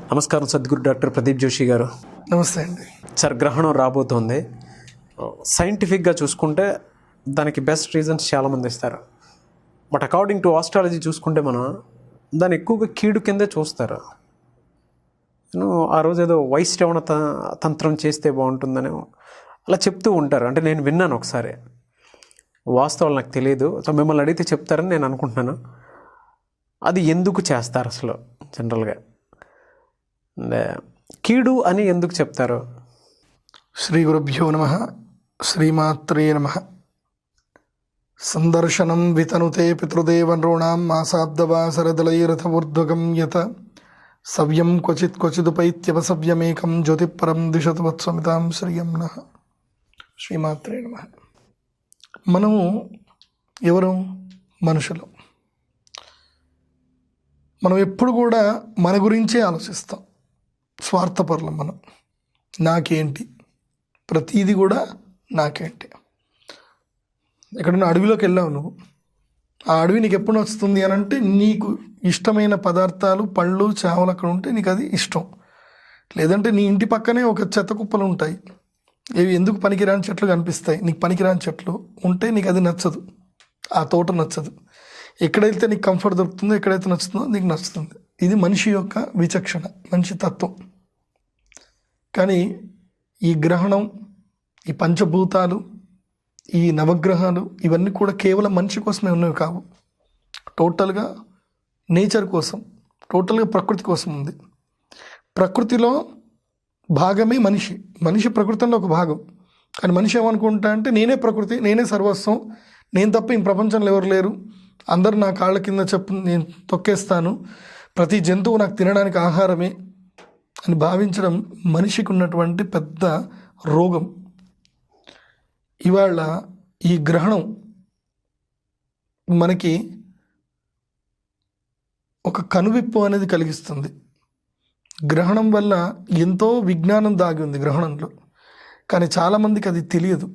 నమస్కారం సద్గురు డాక్టర్ ప్రదీప్ జోషి గారు. నమస్తే అండి సార్, గ్రహణం రాబోతోంది. సైంటిఫిక్గా చూసుకుంటే దానికి బెస్ట్ రీజన్స్ చాలామంది ఇస్తారు. బట్ అకార్డింగ్ టు ఆస్ట్రాలజీ చూసుకుంటే మనం దాన్ని ఎక్కువగా కీడు కిందే చూస్తారు. ఆ రోజు ఏదో వైశ్రవణ తంత్రం చేస్తే బాగుంటుందని అలా చెప్తూ ఉంటారు. అంటే నేను విన్నాను ఒకసారి, వాస్తవాలు నాకు తెలియదు. సో మిమ్మల్ని అడిగితే చెప్తారని నేను అనుకుంటున్నాను. అది ఎందుకు చేస్తారు అసలు జనరల్గా? కీడు అని ఎందుకు చెప్తారు? శ్రీ గురుభ్యో నమః, శ్రీమాత్రే నమః. సందర్శనం వితనుతే పితృదేవ నృణాం మాసాబ్దవాసరదలైరథమూర్ధ్వగం యత సవ్యం క్వచిత్ క్వచిదుపైత్యవసవ్యమేకం జ్యోతిపరం దిశతు వత్సమితాం శ్రియం నః. శ్రీమాత్రే నమః. మనము ఎవరు? మనుషులు. మనం ఎప్పుడు కూడా మన గురించే ఆలోచిస్తాం. స్వార్థపరులం మనం. నాకేంటి, ప్రతీది కూడా నాకేంటి. ఎక్కడన్నా అడవిలోకి వెళ్ళావు నువ్వు, ఆ అడవి నీకు ఎప్పుడు వస్తుంది అని అంటే నీకు ఇష్టమైన పదార్థాలు, పళ్ళు, చేపలు అక్కడ ఉంటే నీకు అది ఇష్టం. లేదంటే నీ ఇంటి పక్కనే ఒక చెత్త కుప్పలు ఉంటాయి, ఇవి ఎందుకు పనికిరాని చెట్లు కనిపిస్తాయి. నీకు పనికిరాని చెట్లు ఉంటే నీకు అది నచ్చదు, ఆ తోట నచ్చదు. ఎక్కడైతే నీకు కంఫర్ట్ దొరుకుతుందో, ఎక్కడైతే నచ్చుతుందో నీకు నచ్చుతుంది. ఇది మనిషి యొక్క విచక్షణ, మనిషి తత్వం. కానీ ఈ గ్రహణం, ఈ పంచభూతాలు, ఈ నవగ్రహాలు ఇవన్నీ కూడా కేవలం మనిషి కోసమే ఉన్నవి కావు. టోటల్గా నేచర్ కోసం, టోటల్గా ప్రకృతి కోసం ఉంది. ప్రకృతిలో భాగమే మనిషి. మనిషి ప్రకృతిలో ఒక భాగం. కానీ మనిషి ఏమనుకుంటా అంటే నేనే ప్రకృతి, నేనే సర్వస్వం, నేను తప్ప ఈ ప్రపంచంలో ఎవరు లేరు, అందరూ నా కాళ్ళ కింద నేను తొక్కేస్తాను, ప్రతి జంతువు నాకు తినడానికి ఆహారమే అని భావించడం మనిషికి ఉన్నటువంటి పెద్ద రోగం. ఇవాళ ఈ గ్రహణం మనకి ఒక కనువిప్పు అనేది కలిగిస్తుంది. గ్రహణం వల్ల ఎంతో విజ్ఞానం దాగి ఉంది గ్రహణంలో, కానీ చాలామందికి అది తెలియదు.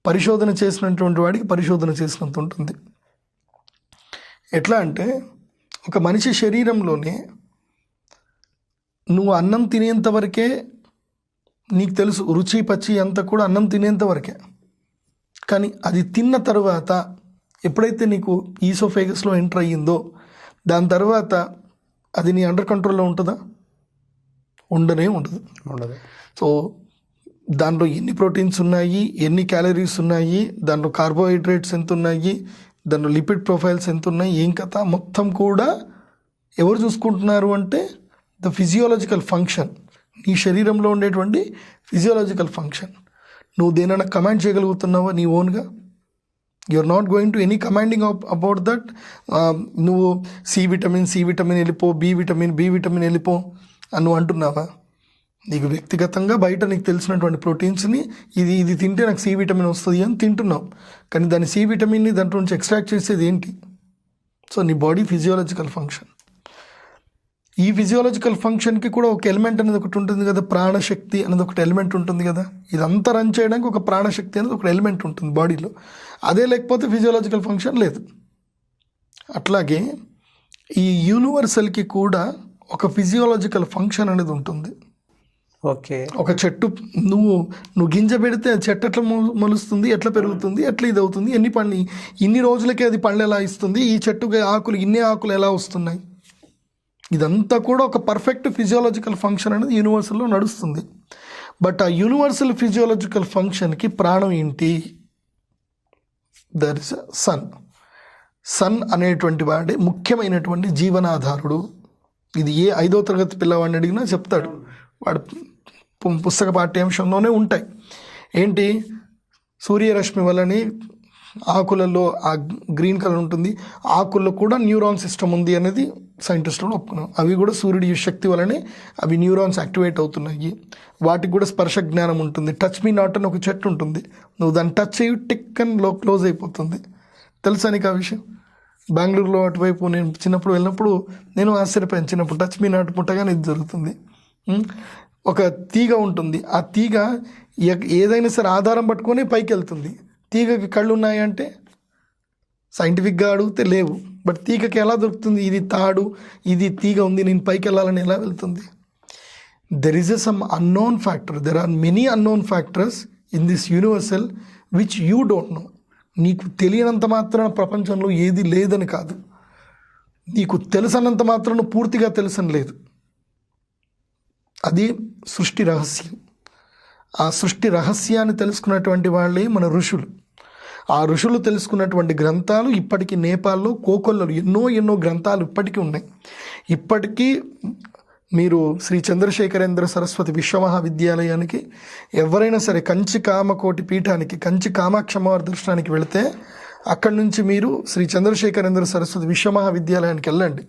పరిశోధన చేసినటువంటి వాడికి పరిశోధన చేసినంత ఉంటుంది. ఎట్లా అంటే ఒక మనిషి శరీరంలోనే నువ్వు అన్నం తినేంత వరకే నీకు తెలుసు, రుచి పచ్చి అంతా కూడా అన్నం తినేంత వరకే. కానీ అది తిన్న తర్వాత ఎప్పుడైతే నీకు ఈసోఫేగస్లో ఎంటర్ అయ్యిందో దాని తర్వాత అది నీ అండర్ కంట్రోల్లో ఉంటుందా? ఉండనే ఉండదు. సో దాంట్లో ఎన్ని ప్రోటీన్స్ ఉన్నాయి, ఎన్ని క్యాలరీస్ ఉన్నాయి, దాంట్లో కార్బోహైడ్రేట్స్ ఎంత ఉన్నాయి, దాంట్లో లిపిడ్ ప్రొఫైల్స్ ఎంత ఉన్నాయి, ఏం కథ మొత్తం కూడా ఎవరు చూసుకుంటున్నారు అంటే ద ఫిజియోలాజికల్ ఫంక్షన్. నీ శరీరంలో ఉండేటువంటి ఫిజియోలాజికల్ ఫంక్షన్. నువ్వు దేనైనా కమాండ్ చేయగలుగుతున్నావా నీ ఓన్గా? You are not going to any commanding about that. నువ్వు సి విటమిన్ వెళ్ళిపో, బి విటమిన్ వెళ్ళిపో అని నువ్వు అంటున్నావా? నీకు వ్యక్తిగతంగా బయట నీకు తెలిసినటువంటి ప్రోటీన్స్ని ఇది తింటే నాకు సి విటమిన్ వస్తుంది అని తింటున్నావు. కానీ దాని సి విటమిన్ని దాంట్లో నుంచి ఎక్స్ట్రాక్ట్ చేసేది ఏంటి? సో నీ బాడీ ఫిజియోలాజికల్ ఫంక్షన్. ఈ ఫిజియోలాజికల్ ఫంక్షన్కి కూడా ఒక ఎలిమెంట్ అనేది ఒకటి ఉంటుంది కదా, ప్రాణశక్తి అనేది ఒకటి ఎలిమెంట్ ఉంటుంది కదా. ఇదంతా రన్ చేయడానికి ఒక ప్రాణశక్తి అనేది ఒక ఎలిమెంట్ ఉంటుంది బాడీలో. అదే లేకపోతే ఫిజియోలాజికల్ ఫంక్షన్ లేదు. అట్లాగే ఈ యూనివర్సల్కి కూడా ఒక ఫిజియోలాజికల్ ఫంక్షన్ అనేది ఉంటుంది. ఓకే, ఒక చెట్టు నువ్వు గింజ పెడితే చెట్టు ఎట్లా మొలుస్తుంది, ఎట్లా పెరుగుతుంది, ఎట్లా ఇది అవుతుంది, ఇన్ని రోజులకే అది పళ్ళు ఎలా ఇస్తుంది, ఈ చెట్టుకి ఆకులు ఇన్ని ఆకులు ఎలా వస్తున్నాయి, ఇదంతా కూడా ఒక పర్ఫెక్ట్ ఫిజియోలాజికల్ ఫంక్షన్ అనేది యూనివర్సల్లో నడుస్తుంది. బట్ ఆ యూనివర్సల్ ఫిజియోలాజికల్ ఫంక్షన్కి ప్రాణం ఏంటి? There is sun. సన్ అనేటువంటి వాడే ముఖ్యమైనటువంటి జీవనాధారుడు. ఇది ఏ 5వ తరగతి పిల్లవాడిని అడిగినా చెప్తాడు. వాడు పుస్తక పాఠ్యాంశంలోనే ఉంటాయి. ఏంటి? సూర్యరశ్మి వల్లని ఆకులలో ఆ గ్రీన్ కలర్ ఉంటుంది, ఆకుల్లో కూడా న్యూరాన్ సిస్టమ్ ఉంది అనేది సైంటిస్టులు ఒప్పుకున్నాం. అవి కూడా సూర్యుడి శక్తి వల్లనే అవి న్యూరాన్స్ యాక్టివేట్ అవుతున్నాయి. వాటికి కూడా స్పర్శ జ్ఞానం ఉంటుంది. టచ్ మీ నాట్ అని ఒక చెట్టు ఉంటుంది, నువ్వు దాన్ని టచ్ అయ్యి టిక్ అని క్లోజ్ అయిపోతుంది. తెలుసా నీకు ఆ విషయం? బెంగళూరులో అటువైపు నేను చిన్నప్పుడు వెళ్ళినప్పుడు నేను ఆశ్చర్యపోయాను. చిన్నప్పుడు టచ్ మీ నాట్ ముట్టగానే ఇది జరుగుతుంది. ఒక తీగ ఉంటుంది, ఆ తీగ ఏదైనా సరే ఆధారం పట్టుకొని పైకి వెళ్తుంది. తీగకి కళ్ళు ఉన్నాయంటే సైంటిఫిక్గా అడిగితే లేవు. బట్ తీగకి ఎలా దొరుకుతుంది? ఇది తాడు, ఇది తీగ ఉంది, నేను పైకి వెళ్ళాలని ఎలా వెళ్తుంది? There is some unknown factor, there are many unknown factors in this universal which you don't know. నీకు తెలియనంత మాత్రాన ప్రపంచంలో ఏది లేదని కాదు, నీకు తెలుసన్నంత మాత్రాన పూర్తిగా తెలుసని లేదు. అది సృష్టి రహస్యం. ఆ సృష్టి రహస్యాన్ని తెలుసుకున్నటువంటి వాళ్ళే మన ఋషులు. ఆ ఋషులు తెలుసుకున్నటువంటి గ్రంథాలు ఇప్పటికీ నేపాల్లో కోకొల్లలు ఎన్నో గ్రంథాలు ఇప్పటికీ ఉన్నాయి. ఇప్పటికీ మీరు శ్రీ చంద్రశేఖరేంద్ర సరస్వతి విశ్వమహావిద్యాలయానికి ఎవరైనా సరే కంచి కామకోటి పీఠానికి, కంచి కామాక్షి అమ్మవారి దర్శనానికి వెళితే అక్కడి నుంచి మీరు శ్రీ చంద్రశేఖరేంద్ర సరస్వతి విశ్వమహావిద్యాలయానికి వెళ్ళండి.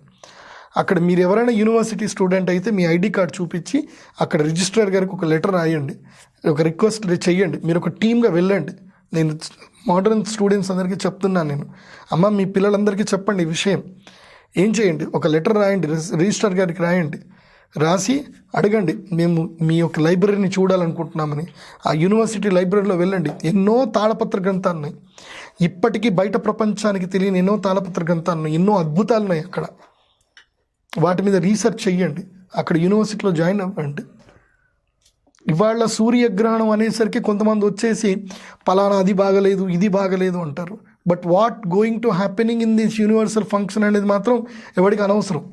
అక్కడ మీరు ఎవరైనా యూనివర్సిటీ స్టూడెంట్ అయితే మీ ఐడి కార్డ్ చూపించి అక్కడ రిజిస్ట్రార్ గారికి ఒక లెటర్ రాయండి, ఒక రిక్వెస్ట్ చెయ్యండి. మీరు ఒక టీమ్గా వెళ్ళండి. నేను మోడర్న్ స్టూడెంట్స్ అందరికీ చెప్తున్నాను, నేను అమ్మ మీ పిల్లలందరికీ చెప్పండి ఈ విషయం. ఏం చేయండి, ఒక లెటర్ రాయండి, రిజిస్ట్రార్ గారికి రాయండి, రాసి అడగండి మేము మీ యొక్క లైబ్రరీని చూడాలనుకుంటున్నామని. ఆ యూనివర్సిటీ లైబ్రరీలో వెళ్ళండి. ఎన్నో తాళపత్ర గ్రంథాలు ఉన్నాయి, ఇప్పటికీ బయట ప్రపంచానికి తెలియని ఎన్నో తాళపత్ర గ్రంథాలు ఉన్నాయి, ఎన్నో అద్భుతాలు ఉన్నాయి అక్కడ. వాటి మీద రీసెర్చ్ చెయ్యండి, అక్కడ యూనివర్సిటీలో జాయిన్ అవ్వండి. ఇవాళ సూర్యగ్రహణం అనేసరికి కొంతమంది వచ్చేసి పలానా అది బాగలేదు ఇది బాగలేదు అంటారు. But what going to happening in this universal function అనేది మాత్రం ఎవరికి అనవసరం.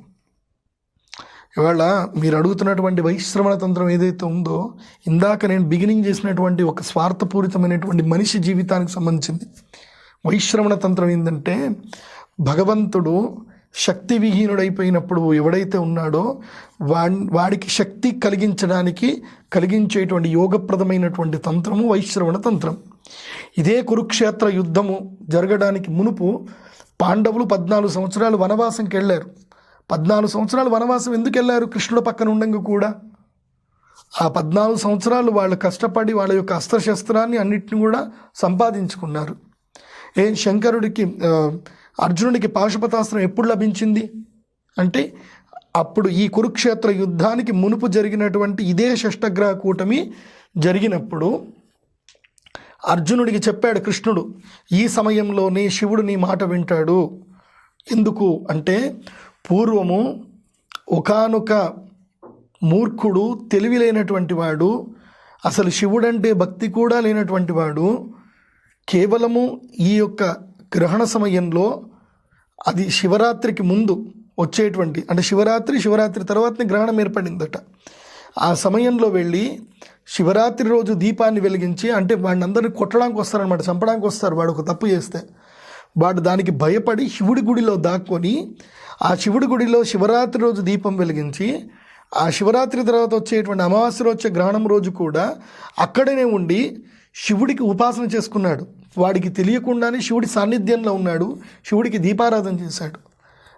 ఇవాళ మీరు అడుగుతున్నటువంటి వైశ్రవణ తంత్రం ఏదైతే ఉందో, ఇందాక నేను బిగినింగ్ చేసినటువంటి ఒక స్వార్థపూరితమైనటువంటి మనిషి జీవితానికి సంబంధించింది. వైశ్రవణ తంత్రం ఏంటంటే, భగవంతుడు శక్తి విహీనుడైపోయినప్పుడు ఎవడైతే ఉన్నాడో వాడికి శక్తి కలిగించేటువంటి యోగప్రదమైనటువంటి తంత్రము వైశ్రవణ తంత్రం. ఇదే కురుక్షేత్ర యుద్ధము జరగడానికి మునుపు పాండవులు 14 సంవత్సరాలు వనవాసంకి వెళ్ళారు. 14 సంవత్సరాలు వనవాసం ఎందుకు వెళ్ళారు? కృష్ణుడు పక్కన ఉండంగా కూడా. ఆ 14 సంవత్సరాలు వాళ్ళు కష్టపడి వాళ్ళ యొక్క అస్త్రశస్త్రాన్ని అన్నిటిని కూడా సంపాదించుకున్నారు. శంకరుడికి అర్జునుడికి పాశుపతాస్త్రం ఎప్పుడు లభించింది అంటే, అప్పుడు ఈ కురుక్షేత్ర యుద్ధానికి మునుపు జరిగినటువంటి ఇదే షష్టగ్రహ కూటమి జరిగినప్పుడు అర్జునుడికి చెప్పాడు కృష్ణుడు, ఈ సమయంలోనే శివుడు నీ మాట వింటాడు. ఎందుకు అంటే, పూర్వము ఒకానొక మూర్ఖుడు, తెలివి లేనటువంటి వాడు, అసలు శివుడంటే భక్తి కూడా లేనటువంటి వాడు, కేవలము ఈ యొక్క గ్రహణ సమయంలో, అది శివరాత్రికి ముందు వచ్చేటువంటి, అంటే శివరాత్రి తర్వాతనే గ్రహణం ఏర్పడిందట. ఆ సమయంలో వెళ్ళి శివరాత్రి రోజు దీపాన్ని వెలిగించి, అంటే వాడిని అందరినీ కొట్టడానికి వస్తారనమాట, చంపడానికి వస్తారు వాడు ఒక తప్పు చేస్తే. వాడు దానికి భయపడి శివుడి గుడిలో దాక్కొని, ఆ శివుడి గుడిలో శివరాత్రి రోజు దీపం వెలిగించి, ఆ శివరాత్రి తర్వాత వచ్చేటువంటి అమావాస్య వచ్చే గ్రహణం రోజు కూడా అక్కడనే ఉండి శివుడికి ఉపాసన చేసుకున్నాడు. వాడికి తెలియకుండానే శివుడి సాన్నిధ్యంలో ఉన్నాడు, శివుడికి దీపారాధన చేశాడు.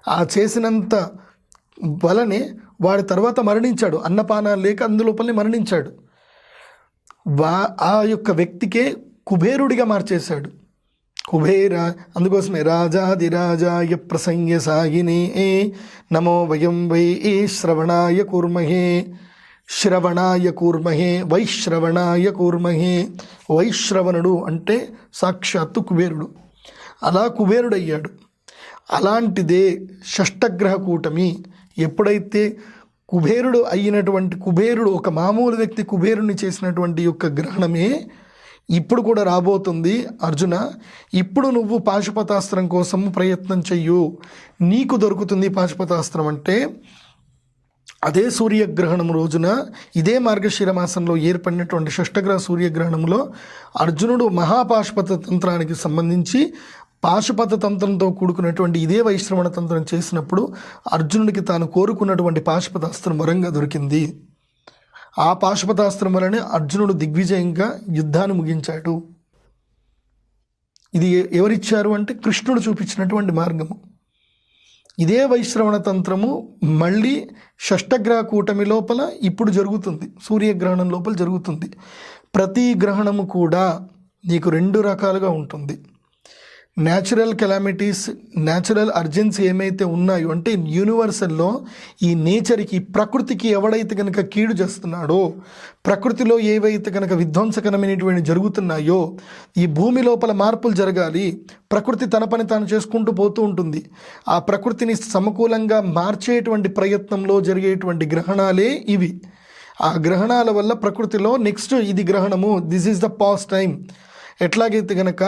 ఆ చేసినంత వలనే వాడి తర్వాత మరణించాడు, అన్నపానాలు లేక అందులోపలనే మరణించాడు. ఆ యొక్క వ్యక్తికే కుబేరుడిగా మార్చేశాడు. అందుకోసమే రాజాదిరాజాయ ప్రసంయ సాగినే నమో వయం వై శ్రవణాయ కూర్మహే వైశ్రవణాయ కూర్మహే. వైశ్రవణుడు అంటే సాక్షాత్తు కుబేరుడు, అలా కుబేరుడయ్యాడు. అలాంటిదే షష్టగ్రహ కూటమి. ఎప్పుడైతే కుబేరుడు అయినటువంటి కుబేరుడు, ఒక మామూలు వ్యక్తి కుబేరుని చేసినటువంటి యొక్క గ్రహణమే ఇప్పుడు కూడా రాబోతుంది. అర్జున, ఇప్పుడు నువ్వు పాశుపతాస్త్రం కోసం ప్రయత్నం చెయ్యు, నీకు దొరుకుతుంది పాశుపతాస్త్రం. అంటే అదే సూర్యగ్రహణం రోజున, ఇదే మార్గశిర మాసంలో ఏర్పడినటువంటి షష్టగ్రహ సూర్యగ్రహణంలో అర్జునుడు మహాపాశుపత తంత్రానికి సంబంధించి పాశుపత తంత్రంతో కూడుకున్నటువంటి ఇదే వైశ్రవణ తంత్రం చేసినప్పుడు అర్జునుడికి తాను కోరుకున్నటువంటి పాశుపతాస్త్రం వరంగా దొరికింది. ఆ పాశుపతాస్త్రం వలనే అర్జునుడు దిగ్విజయంగా యుద్ధాన్ని ముగించాడు. ఇది ఎవరిచ్చారు అంటే కృష్ణుడు చూపించినటువంటి మార్గము. ఇదే వైశ్రవణ తంత్రము మళ్ళీ షష్టగ్రహ కూటమి లోపల ఇప్పుడు జరుగుతుంది, సూర్యగ్రహణం లోపల జరుగుతుంది. ప్రతి గ్రహణము కూడా నీకు 2 రకాలుగా ఉంటుంది. న్యాచురల్ కెలామిటీస్, న్యాచురల్ అర్జెన్సీ ఏమైతే ఉన్నాయో అంటే యూనివర్సల్లో ఈ నేచర్కి, ప్రకృతికి ఎవడైతే కనుక కీడు చేస్తున్నాడో, ప్రకృతిలో ఏవైతే కనుక విధ్వంసకరమైనటువంటి జరుగుతున్నాయో, ఈ భూమి లోపల మార్పులు జరగాలి, ప్రకృతి తన పని తాను చేసుకుంటూ పోతూ ఉంటుంది. ఆ ప్రకృతిని సమకూలంగా మార్చేటువంటి ప్రయత్నంలో జరిగేటువంటి గ్రహణాలే ఇవి. ఆ గ్రహణాల వల్ల ప్రకృతిలో నెక్స్ట్ ఇది గ్రహణము, this is the pastime. ఎట్లాగైతే కనుక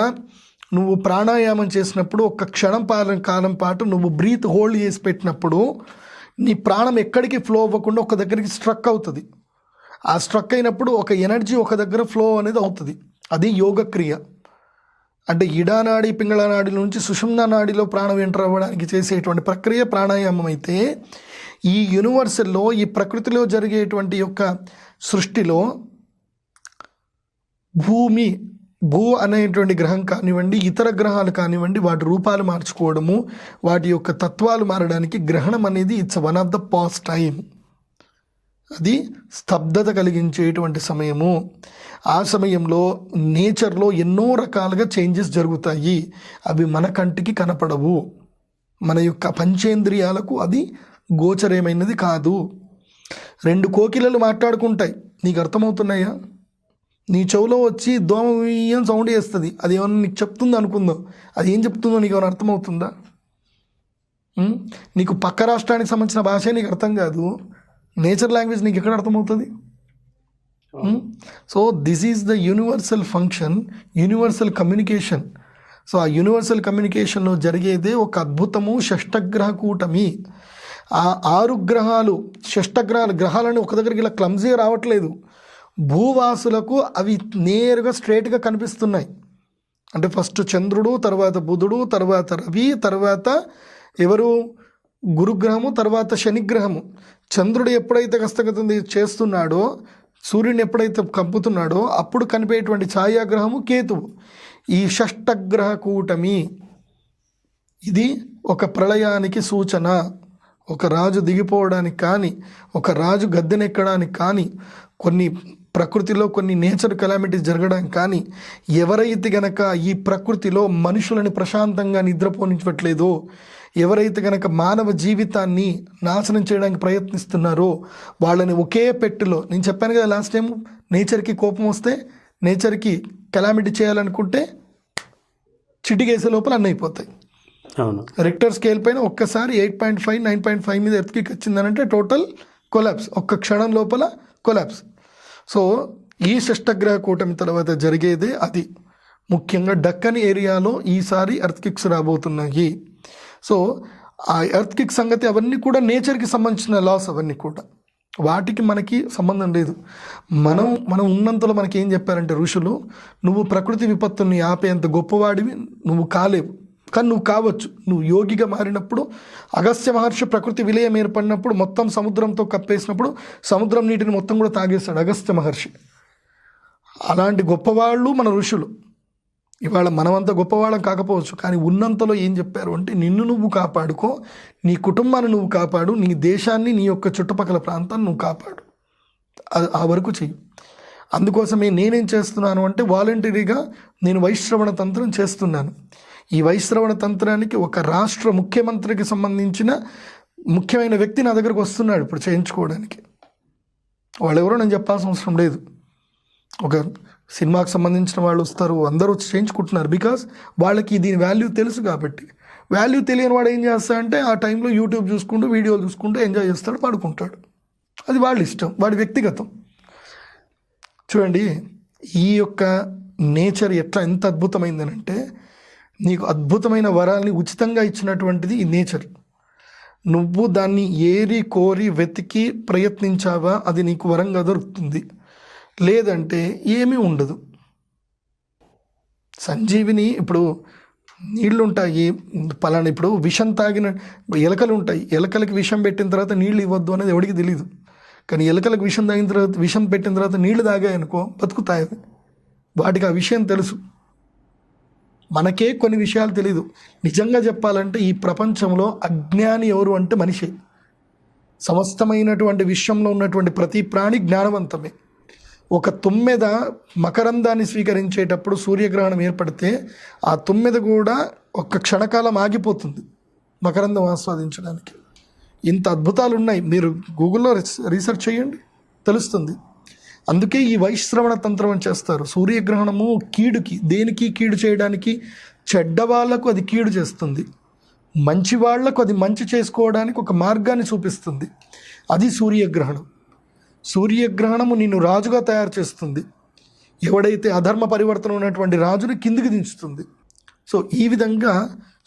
నువ్వు ప్రాణాయామం చేసినప్పుడు ఒక క్షణం కాలం పాటు నువ్వు బ్రీత్ హోల్డ్ చేసి పెట్టినప్పుడు నీ ప్రాణం ఎక్కడికి ఫ్లో అవ్వకుండా ఒక దగ్గరికి స్ట్రక్ అవుతుంది. ఆ స్ట్రక్ అయినప్పుడు ఒక ఎనర్జీ ఒక దగ్గర ఫ్లో అనేది అవుతుంది. అది యోగక్రియ. అంటే ఇడానాడి పింగళనాడి నుంచి సుషుమ్నా నాడిలో ప్రాణం ఎంటర్ అవ్వడానికి చేసేటువంటి ప్రక్రియ ప్రాణాయామం అయితే, ఈ యూనివర్సల్లో, ఈ ప్రకృతిలో జరిగేటువంటి యొక్క సృష్టిలో భూ అనేటువంటి గ్రహం కానివ్వండి, ఇతర గ్రహాలు కానివ్వండి, వాటి రూపాలు మార్చుకోవడము, వాటి యొక్క తత్వాలు మారడానికి గ్రహణం అనేది it's one of the pass time. అది స్తబ్దత కలిగించేటువంటి సమయము. ఆ సమయంలో నేచర్లో ఎన్నో రకాలుగా చేంజెస్ జరుగుతాయి. అవి మన కంటికి కనపడవు, మన యొక్క పంచేంద్రియాలకు అది గోచరమైనది కాదు. 2 కోకిలలు మాట్లాడుకుంటాయి, నీకు అర్థమవుతున్నాయా? నీ చెవులో వచ్చి దోమ ఏం సౌండ్ చేస్తుంది, అది ఏమన్నా నీకు చెప్తుందో అనుకుందో, అది ఏం చెప్తుందో నీకు ఏమైనా అర్థమవుతుందా? నీకు పక్క రాష్ట్రానికి సంబంధించిన భాష నీకు అర్థం కాదు, నేచర్ లాంగ్వేజ్ నీకు ఎక్కడ అర్థమవుతుంది? So this is the universal function, universal communication. So ఆ యూనివర్సల్ కమ్యూనికేషన్లో జరిగేదే ఒక అద్భుతము, షష్టగ్రహ కూటమి. ఆ 6 గ్రహాలు, గ్రహాలని ఒక దగ్గరికి ఇలా క్లమ్జీగా రావట్లేదు. భూవాసులకు అవి నేరుగా స్ట్రేట్గా కనిపిస్తున్నాయి. అంటే ఫస్ట్ చంద్రుడు, తర్వాత బుధుడు, తర్వాత రవి, తర్వాత ఎవరు గురుగ్రహము, తర్వాత శనిగ్రహము. చంద్రుడు ఎప్పుడైతే హస్తగతం చేస్తున్నాడో, సూర్యుని ఎప్పుడైతే కంపుతున్నాడో అప్పుడు కనిపేటువంటి ఛాయాగ్రహము కేతువు. ఈ షష్టగ్రహ కూటమి ఇది ఒక ప్రళయానికి సూచన. ఒక రాజు దిగిపోవడానికి కానీ, ఒక రాజు గద్దెనెక్కడానికి కానీ, కొన్ని ప్రకృతిలో కొన్ని నేచర్ కెలామిటీస్ జరగడానికి కానీ, ఎవరైతే గనక ఈ ప్రకృతిలో మనుషులని ప్రశాంతంగా నిద్రపోనివ్వట్లేదో, ఎవరైతే గనక మానవ జీవితాన్ని నాశనం చేయడానికి ప్రయత్నిస్తున్నారో వాళ్ళని ఒకే పెట్టెలో, నేను చెప్పాను కదా లాస్ట్ టైం, నేచర్కి కోపం వస్తే, నేచర్కి కెలామిటీ చేయాలనుకుంటే చిటికేసే లోపల అన్నీ అయిపోతాయి. అవును. రిక్టర్ స్కేల్ పైన ఒక్కసారి 8.5, 9.5 మీద ఎర్త్క్వేక్ వచ్చిందనంటే టోటల్ కొలాప్స్, ఒక్క క్షణం లోపల కొలాప్స్. సో ఈ షష్టగ్రహ కూటమి తర్వాత జరిగేదే అది. ముఖ్యంగా డక్కన్ ఏరియాలో ఈసారి ఎర్త్క్వేక్స్ రాబోతున్నాయి. సో ఆ ఎర్త్క్వేక్ సంగతి అవన్నీ కూడా నేచర్కి సంబంధించిన లాస్, అవన్నీ కూడా వాటికి మనకి సంబంధం లేదు. మనం ఉన్నంతలో మనకి ఏం చెప్పారంటే ఋషులు, నువ్వు ప్రకృతి విపత్తుని ఆపేంత గొప్పవాడివి నువ్వు కాలేవు, కానీ నువ్వు కావచ్చు. నువ్వు యోగిగా మారినప్పుడు, అగస్త్య మహర్షి ప్రకృతి విలయం ఏర్పడినప్పుడు మొత్తం సముద్రంతో కప్పేసినప్పుడు సముద్రం నీటిని మొత్తం కూడా తాగేస్తాడు అగస్త్య మహర్షి. అలాంటి గొప్పవాళ్ళు మన ఋషులు. ఇవాళ మనమంతా గొప్పవాళ్ళం కాకపోవచ్చు, కానీ ఉన్నంతలో ఏం చెప్పారు అంటే, నిన్ను నువ్వు కాపాడుకో, నీ కుటుంబాన్ని నువ్వు కాపాడు, నీ దేశాన్ని, నీ యొక్క చుట్టుపక్కల ప్రాంతాన్ని నువ్వు కాపాడు, ఆ వరకు చెయ్యి. అందుకోసమే నేనేం చేస్తున్నాను అంటే, వాలంటరీగా నేను వైశ్రవణ తంత్రం చేస్తున్నాను. ఈ వైశ్రవణ తంత్రానికి ఒక రాష్ట్ర ముఖ్యమంత్రికి సంబంధించిన ముఖ్యమైన వ్యక్తి నా దగ్గరకు వస్తున్నాడు ఇప్పుడు చేయించుకోవడానికి. వాళ్ళెవరో నేను చెప్పాల్సిన అవసరం లేదు. ఒక సినిమాకి సంబంధించిన వాళ్ళు వస్తారు, అందరూ వచ్చి చేయించుకుంటున్నారు. బికాస్ వాళ్ళకి దీని వాల్యూ తెలుసు కాబట్టి. వాల్యూ తెలియని వాడు ఏం చేస్తాడంటే ఆ టైంలో యూట్యూబ్ చూసుకుంటూ, వీడియోలు చూసుకుంటూ ఎంజాయ్ చేస్తాడు, పడుకుంటాడు. అది వాళ్ళ ఇష్టం, వాడి వ్యక్తిగతం. చూడండి, ఈ యొక్క నేచర్ ఎంత అద్భుతమైందనంటే, నీకు అద్భుతమైన వరాల్ని ఉచితంగా ఇచ్చినటువంటిది ఈ నేచర్. నువ్వు దాన్ని ఏరి కోరి వెతికి ప్రయత్నించావా, అది నీకు వరంగా దొరుకుతుంది. లేదంటే ఏమీ ఉండదు. సంజీవిని, ఇప్పుడు నీళ్ళు ఉంటాయి, పలానా ఇప్పుడు విషం తాగిన ఎలకలు ఉంటాయి, ఎలకలకి విషం పెట్టిన తర్వాత నీళ్ళు ఇవ్వద్దు అనేది ఎవరికి తెలియదు. కానీ ఎలకలకు విషం తాగిన తర్వాత, విషం పెట్టిన తర్వాత నీళ్లు తాగాయనుకో బతుకుతాయి. వాటికి ఆ విషయం తెలుసు. మనకే కొన్ని విషయాలు తెలీదు. నిజంగా చెప్పాలంటే ఈ ప్రపంచంలో అజ్ఞాని ఎవరు అంటే మనిషే. సమస్తమైనటువంటి విశ్వంలో ఉన్నటువంటి ప్రతి ప్రాణి జ్ఞానవంతమే. ఒక తుమ్మెద మకరందాన్ని స్వీకరించేటప్పుడు సూర్యగ్రహణం ఏర్పడితే ఆ తుమ్మెద కూడా ఒక్క క్షణకాలం ఆగిపోతుంది మకరందం ఆస్వాదించడానికి. ఇంత అద్భుతాలు ఉన్నాయి, మీరు గూగుల్లో రీసెర్చ్ చేయండి, తెలుస్తుంది. అందుకే ఈ వైశ్రవణ తంత్రం అని చేస్తారు. సూర్యగ్రహణము కీడుకి, దేనికి కీడు చేయడానికి, చెడ్డ వాళ్లకు అది కీడు చేస్తుంది, మంచి వాళ్లకు అది మంచి చేసుకోవడానికి ఒక మార్గాన్ని చూపిస్తుంది. అది సూర్యగ్రహణం. సూర్యగ్రహణము నిన్ను రాజుగా తయారు చేస్తుంది. ఎవడైతే అధర్మ పరివర్తన ఉన్నటువంటి రాజుని కిందికి దించుతుంది. సో ఈ విధంగా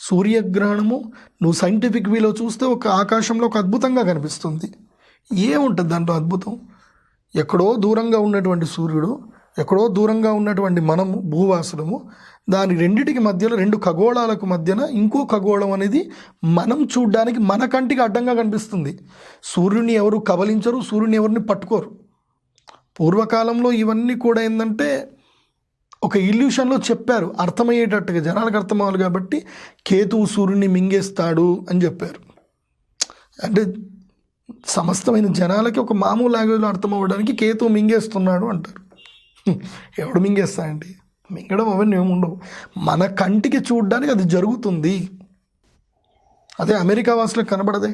సూర్యగ్రహణము నువ్వు సైంటిఫిక్ వీలో చూస్తే ఒక ఆకాశంలో ఒక అద్భుతంగా కనిపిస్తుంది. ఏముంటుంది దాంట్లో అద్భుతం? ఎక్కడో దూరంగా ఉన్నటువంటి సూర్యుడు, ఎక్కడో దూరంగా ఉన్నటువంటి మనము భూవాసులము, దాని రెండిటికి మధ్యలో, రెండు ఖగోళాలకు మధ్యన ఇంకో ఖగోళం అనేది మనం చూడ్డానికి మన కంటికి అడ్డంగా కనిపిస్తుంది. సూర్యుని ఎవరు కబలించరు, సూర్యుని ఎవరిని పట్టుకోరు. పూర్వకాలంలో ఇవన్నీ కూడా ఏంటంటే ఒక ఇల్యూషన్లో చెప్పారు, అర్థమయ్యేటట్టుగా జనాలకు అర్థం అవ్వాలి కాబట్టి కేతువు సూర్యుని మింగేస్తాడు అని చెప్పారు. అంటే సమస్తమైన జనాలకి ఒక మామూలు లాంగ్వేజ్లో అర్థం అవ్వడానికి కేతువు మింగేస్తున్నాడు అంటారు. ఎవడు మింగేస్తాడండి? మింగడం అవన్నీ ఏముండవు, మన కంటికి చూడడానికి అది జరుగుతుంది. అదే అమెరికా వాసులకు కనబడదే.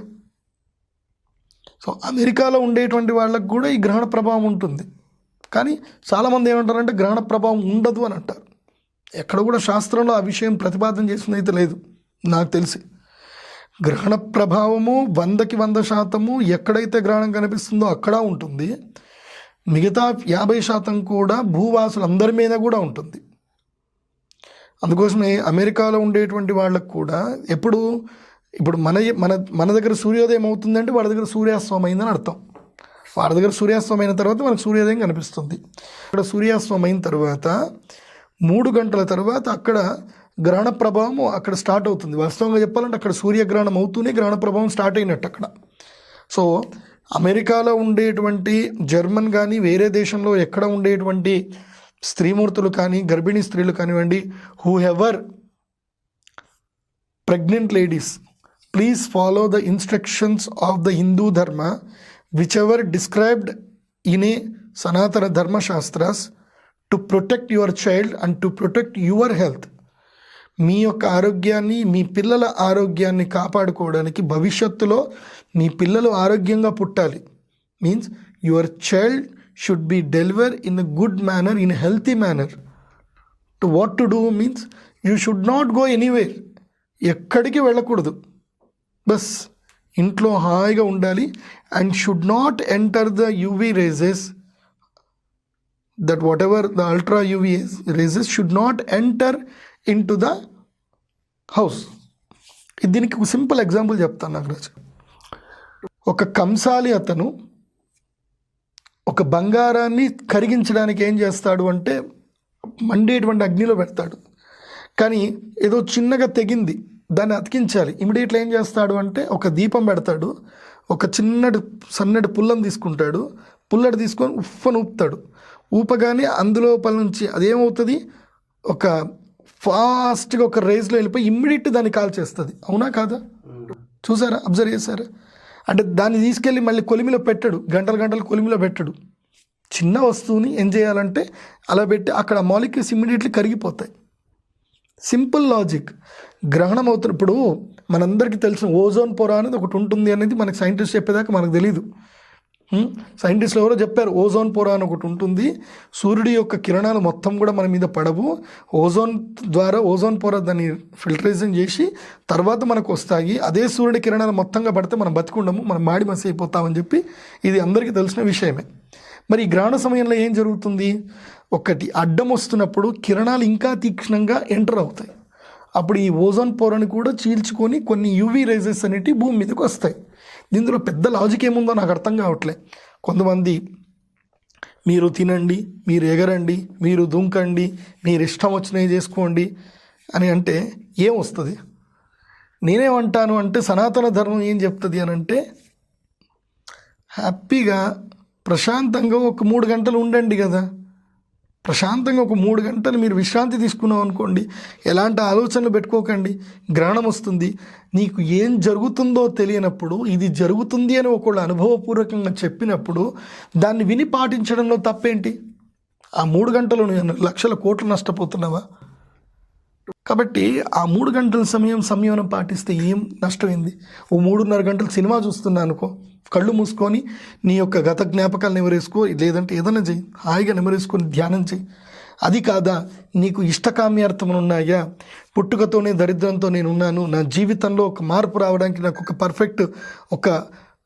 సో అమెరికాలో ఉండేటువంటి వాళ్ళకు కూడా ఈ గ్రహణ ప్రభావం ఉంటుంది. కానీ చాలామంది ఏమంటారంటే గ్రహణ ప్రభావం ఉండదు అని అంటారు. ఎక్కడ కూడా శాస్త్రంలో ఆ విషయం ప్రతిపాదన చేసింది అయితే లేదు నాకు తెలిసి. గ్రహణ ప్రభావము 100కి 100% ఎక్కడైతే గ్రహణం కనిపిస్తుందో అక్కడ ఉంటుంది. మిగతా 50% కూడా భూవాసులందరి మీద కూడా ఉంటుంది. అందుకోసమే అమెరికాలో ఉండేటువంటి వాళ్ళకు కూడా ఇప్పుడు మన దగ్గర సూర్యోదయం అవుతుందంటే వాళ్ళ దగ్గర సూర్యాస్తమయం అయిందని అర్థం. వాళ్ళ దగ్గర సూర్యాస్తమయం అయిన తర్వాత మనకు సూర్యోదయం కనిపిస్తుంది. ఇక్కడ సూర్యాస్తమయం అయిన తర్వాత 3 గంటల తర్వాత అక్కడ గ్రహణ ప్రభావం అక్కడ స్టార్ట్ అవుతుంది. వాస్తవంగా చెప్పాలంటే అక్కడ సూర్యగ్రహణం అవుతూనే గ్రహణ ప్రభావం స్టార్ట్ అయినట్టు అక్కడ. సో అమెరికాలో ఉండేటువంటి జర్మన్ కానీ వేరే దేశంలో ఎక్కడ ఉండేటువంటి స్త్రీమూర్తులు కానీ గర్భిణీ స్త్రీలు కానివ్వండి, whoever pregnant ladies, please follow the instructions of the Hindu dharma whichever described in a Sanatana ధర్మశాస్త్రాస్ to protect your child and to protect your health. మీ యొక్క ఆరోగ్యాన్ని, మీ పిల్లల ఆరోగ్యాన్ని కాపాడుకోవడానికి, భవిష్యత్తులో మీ పిల్లలు ఆరోగ్యంగా పుట్టాలి, means your child should be deliver in a good manner, in a healthy manner. To what to do means you should not go anywhere. ఎక్కడికి వెళ్ళకూడదు, బస్ ఇంట్లో హాయిగా ఉండాలి. And should not enter the UV raises, that what ever the ultra UV raises should not enter in to the house. దీనికి ఒక simple example చెప్తాను నాగరాజు. ఒక కంసాలి అతను ఒక బంగారాన్ని కరిగించడానికి ఏం చేస్తాడు అంటే మండేటువంటి అగ్నిలో పెడతాడు. కానీ ఏదో చిన్నగా తెగింది, దాన్ని అతికించాలి. ఇమీడియట్లీ ఏం చేస్తాడు అంటే ఒక దీపం పెడతాడు, ఒక సన్నటి పుల్లని తీసుకుంటాడు, పుల్లటి తీసుకొని ఉఫ్ఫను ఊపుతాడు. ఊపగానే అందులోపల నుంచి అదేమవుతుంది, ఒక ఫాస్ట్గా ఒక రేస్లో వెళ్ళిపోయి ఇమ్మీడియట్ దాన్ని కాల్ చేస్తుంది. అవునా కాదా? చూసారా, అబ్జర్వ్ చేశారా? అంటే దాన్ని తీసుకెళ్ళి మళ్ళీ కొలిమిలో పెట్టడు, గంటలు కొలిమిలో పెట్టడు. చిన్న వస్తువుని ఏం చేయాలంటే అలా పెట్టి అక్కడ మాలిక్యూల్స్ ఇమ్మీడియట్లీ కరిగిపోతాయి. Simple logic. గ్రహణం అవుతున్నప్పుడు మనందరికీ తెలిసిన ఓజోన్ పొర అనేది ఒకటి ఉంటుంది అనేది మనకి సైంటిస్ట్ చెప్పేదాకా మనకు తెలీదు. సైంటిస్టులు ఎవరో చెప్పారు ఓజోన్ పొర అని ఒకటి ఉంటుంది, సూర్యుడి యొక్క కిరణాలు మొత్తం కూడా మన మీద పడవు, ఓజోన్ ద్వారా ఓజోన్ పొర దాన్ని ఫిల్టరేషన్ చేసి తర్వాత మనకు వస్తాయి, అదే సూర్యుడి కిరణాలు మొత్తంగా పడితే మనం బతికుండము, మనం మాడి మసి అయిపోతామని చెప్పి ఇది అందరికీ తెలిసిన విషయమే. మరి ఈ గ్రహణ సమయంలో ఏం జరుగుతుంది, ఒకటి అడ్డం వస్తున్నప్పుడు కిరణాలు ఇంకా తీక్షణంగా ఎంటర్ అవుతాయి. అప్పుడు ఈ ఓజోన్ పొరని కూడా చీల్చుకొని కొన్ని యూవీ రేజెస్ అనేవి భూమి మీదకి వస్తాయి. దీంట్లో పెద్ద లాజిక్ ఏముందో నాకు అర్థం కావట్లే. కొంతమంది మీరు తినండి, మీరు ఎగరండి, మీరు దుంకండి, మీరు ఇష్టం వచ్చినవి చేసుకోండి అని అంటే ఏం వస్తుంది? నేనేమంటాను అంటే సనాతన ధర్మం ఏం చెప్తుంది అని అంటే హ్యాపీగా ప్రశాంతంగా ఒక 3 గంటలు ఉండండి కదా. ప్రశాంతంగా ఒక 3 గంటలు మీరు విశ్రాంతి తీసుకున్నాం అనుకోండి, ఎలాంటి ఆలోచనలు పెట్టుకోకండి. గ్రహణం వస్తుంది, నీకు ఏం జరుగుతుందో తెలియనప్పుడు ఇది జరుగుతుంది అని ఒకళ్ళు అనుభవపూర్వకంగా చెప్పినప్పుడు దాన్ని విని పాటించడంలో తప్పేంటి? ఆ 3 గంటలు లక్షల కోట్లు నష్టపోతున్నావా? కాబట్టి ఆ 3 గంటల సంయమనం పాటిస్తే ఏం నష్టమైంది? ఓ 3.5 గంటలు సినిమా చూస్తున్నా అనుకో, కళ్ళు మూసుకొని నీ యొక్క గత జ్ఞాపకాలు నెమరేసుకో, లేదంటే ఏదైనా చెయ్యి, హాయిగా నెమరేసుకొని ధ్యానం చెయ్యి. అది కాదా నీకు ఇష్టకామ్యార్థములు ఉన్నాయా? పుట్టుకతోనే దరిద్రంతో నేను ఉన్నాను, నా జీవితంలో ఒక మార్పు రావడానికి నాకు ఒక పర్ఫెక్ట్ ఒక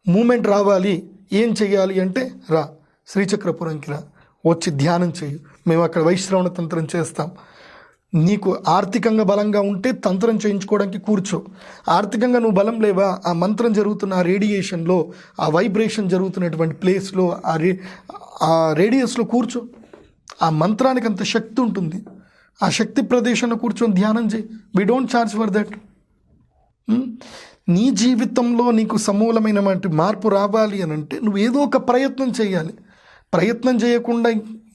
మూమెంట్ రావాలి, ఏం చెయ్యాలి అంటే రా శ్రీచక్రపురంకి రా, వచ్చి ధ్యానం చెయ్యి, మేము అక్కడ వైశ్రవణ తంత్రం చేస్తాం. నీకు ఆర్థికంగా బలంగా ఉంటే తంత్రం చేయించుకోవడానికి కూర్చో. ఆర్థికంగా నువ్వు బలం లేవా, ఆ మంత్రం జరుగుతున్న ఆ రేడియేషన్లో, ఆ వైబ్రేషన్ జరుగుతున్నటువంటి ప్లేస్లో, ఆ రేడియస్లో కూర్చో. ఆ మంత్రానికి అంత శక్తి ఉంటుంది. ఆ శక్తి ప్రదేశంలో కూర్చొని ధ్యానం చేయి. We don't charge for that. నీ జీవితంలో నీకు సమూలమైనటువంటి మార్పు రావాలి అని అంటే నువ్వు ఏదో ఒక ప్రయత్నం చేయాలి. ప్రయత్నం చేయకుండా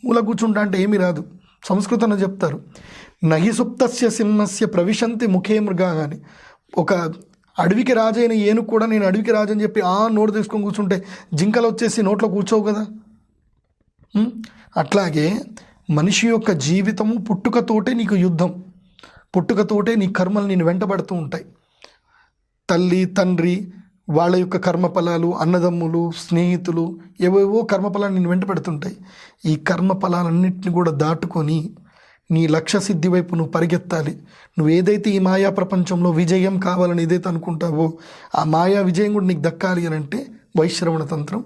మూల కూర్చుంటా అంటే ఏమీ రాదు. సంస్కృతంలో చెప్తారు, నహి సుప్తస్య సింహస్య ప్రవిశంతి ముఖే మృగా అని. ఒక అడవికి రాజైన ఏనుగు కూడా నేను అడవికి రాజని చెప్పి నోటు తీసుకొని కూర్చుంటే జింకలు వచ్చేసి నోట్లో కూర్చోవు కదా. అట్లాగే మనిషి యొక్క జీవితము పుట్టుకతోటే నీకు యుద్ధం, పుట్టుకతోటే నీ కర్మలు నేను వెంటబడుతూ ఉంటాయి. తల్లి తండ్రి వాళ్ళ యొక్క కర్మఫలాలు, అన్నదమ్ములు, స్నేహితులు, ఏవేవో కర్మఫలాలు నేను వెంటబడుతుంటాయి. ఈ కర్మఫలాలన్నింటినీ కూడా దాటుకొని నీ లక్ష్య సిద్ధి వైపు నువ్వు పరిగెత్తాలి. నువ్వు ఏదైతే ఈ మాయా ప్రపంచంలో విజయం కావాలని ఏదైతే అనుకుంటావో ఆ మాయా విజయం కూడా నీకు దక్కాలి అని అంటే వైశ్రవణ తంత్రం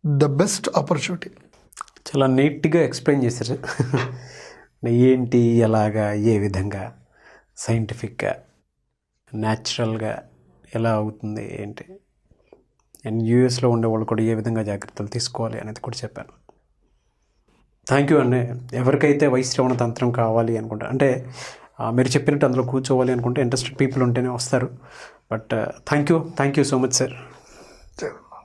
ద బెస్ట్ ఆపర్చునిటీ. చాలా నీట్గా ఎక్స్ప్లెయిన్ చేశారు. ఏంటి, ఎలాగా, ఏ విధంగా సైంటిఫిక్గా, న్యాచురల్గా ఎలా అవుతుంది ఏంటి, అండ్ యూఎస్లో ఉండే వాళ్ళు కూడా ఏ విధంగా జాగ్రత్తలు తీసుకోవాలి అనేది కూడా చెప్పాను. థ్యాంక్ యూ అండి. ఎవరికైతే వైశ్రవణ తంత్రం కావాలి అనుకుంటా, అంటే మీరు చెప్పినట్టు అందులో కూర్చోవాలి అనుకుంటే ఇంట్రెస్టెడ్ పీపుల్ ఉంటేనే వస్తారు. But thank you so much sir.